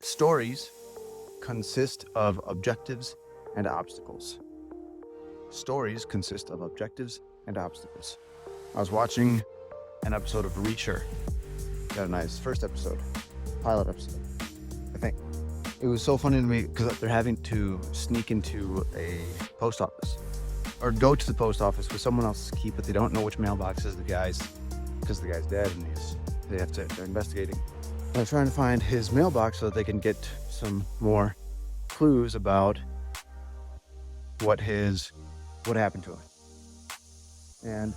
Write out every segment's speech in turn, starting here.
Stories consist of objectives and obstacles. Stories consist of objectives and obstacles. I was watching an episode of Reacher. Got a nice first episode, pilot episode, I think. It was so funny to me because they're having to sneak into a post office or go to the post office with someone else's key, but they don't know which mailbox is the guy's because the guy's dead and they're investigating. They're trying to find his mailbox so that they can get some more clues about what happened to him. And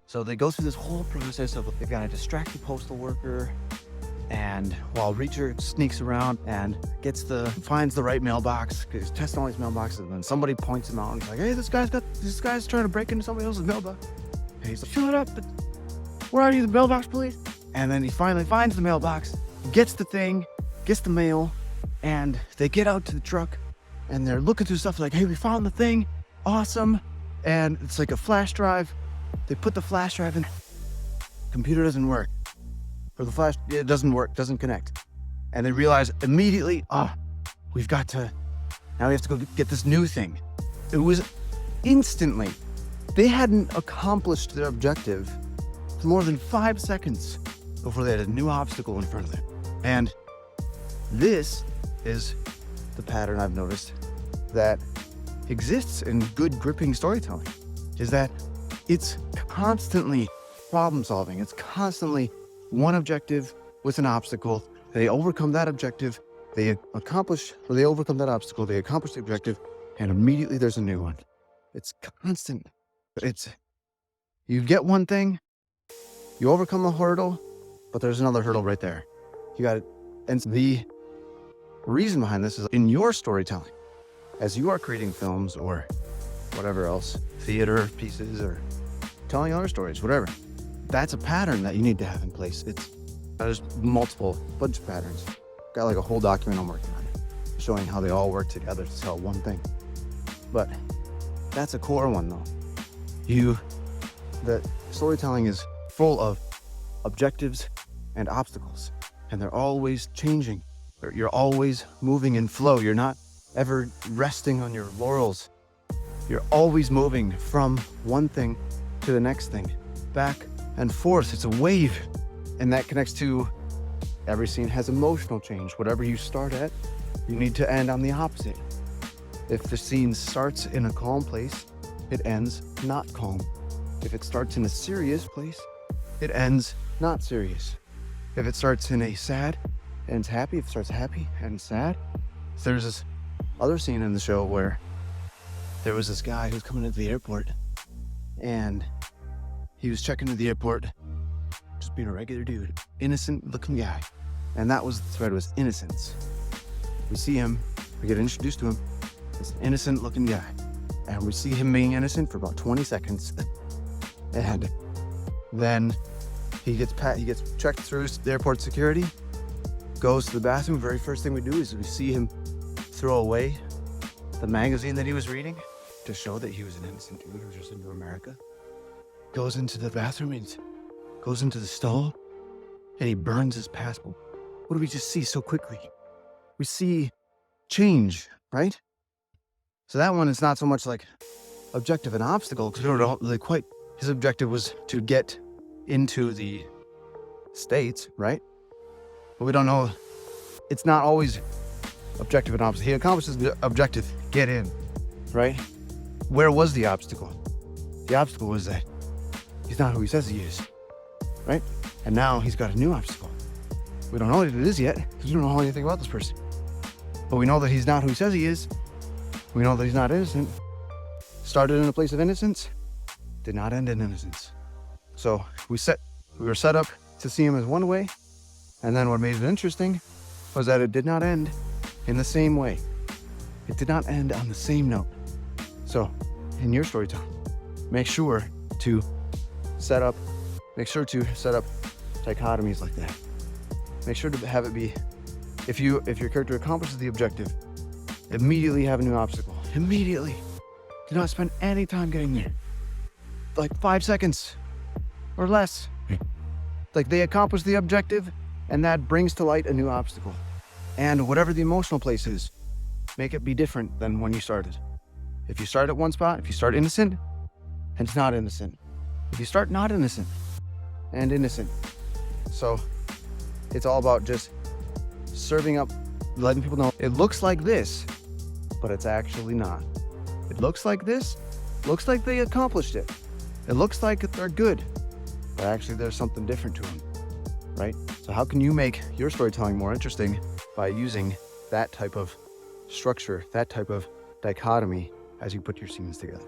so they go through this whole process of they've got to distract the postal worker, and while Reacher sneaks around and finds the right mailbox, because he's testing all these mailboxes, and then somebody points him out and is like, hey, this guy's trying to break into somebody else's mailbox. And he's like, shut up, where are you, the mailbox police? And then he finally finds the mailbox, gets the thing, gets the mail, and they get out to the truck and they're looking through stuff like, hey, we found the thing, awesome. And it's like a flash drive. They put the flash drive in, computer doesn't work. Or it doesn't work, doesn't connect. And they realize immediately, now we have to go get this new thing. It was instantly, they hadn't accomplished their objective for more than 5 seconds before they had a new obstacle in front of them. And this is the pattern I've noticed that exists in good gripping storytelling, is that it's constantly problem solving. It's constantly one objective with an obstacle. They overcome that objective, they overcome that obstacle, they accomplish the objective, and immediately there's a new one. It's constant. You get one thing, you overcome the hurdle, but there's another hurdle right there. You got it. And the reason behind this is in your storytelling, as you are creating films or whatever else, theater pieces or telling other stories, whatever, that's a pattern that you need to have in place. There's bunch of patterns. Got like a whole document I'm working on, showing how they all work together to tell one thing. But that's a core one though. The storytelling is full of objectives and obstacles, and they're always changing. You're always moving in flow. You're not ever resting on your laurels. You're always moving from one thing to the next thing, back and forth. It's a wave, and that connects to every scene has emotional change. Whatever you start at, you need to end on the opposite. If the scene starts in a calm place, it ends not calm. If it starts in a serious place, it ends not serious. If it starts in a sad, it ends happy. If it starts happy and sad. There's this other scene in the show where there was this guy who was coming into the airport, and he was checking into the airport, just being a regular dude, innocent looking guy. And that was the thread, was innocence. We see him, we get introduced to him, this innocent looking guy. And we see him being innocent for about 20 seconds. And then he gets checked through the airport security, goes to the bathroom. Very first thing we do is we see him throw away the magazine that he was reading to show that he was an innocent dude who was just into America. Goes into the bathroom and goes into the stall, and he burns his passport. What do we just see so quickly? We see change, right? So that one is not so much like objective and obstacle, because we don't know really quite. His objective was to get into the States, right? But we don't know. It's not always objective and obstacle. He accomplishes the objective, get in, right? Where was the obstacle? The obstacle was that he's not who he says he is, right? And now he's got a new obstacle. We don't know what it is yet, because we don't know anything about this person. But we know that he's not who he says he is. We know that he's not innocent. Started in a place of innocence, did not end in innocence. So we were set up to see him as one way, and then what made it interesting was that it did not end in the same way. It did not end on the same note. So in your storytelling, make sure to set up dichotomies like that. Make sure to have it be, if your character accomplishes the objective, immediately have a new obstacle. Immediately. Do not spend any time getting there. Like 5 seconds or less. Like they accomplish the objective, and that brings to light a new obstacle. And whatever the emotional place is, make it be different than when you started. If you start at one spot, if you start innocent and it's not innocent. If you start not innocent and innocent. So it's all about just serving up, letting people know it looks like this, but it's actually not. It looks like this, looks like they accomplished it. It looks like they're good, but actually there's something different to them, right? So how can you make your storytelling more interesting by using that type of structure, that type of dichotomy as you put your scenes together?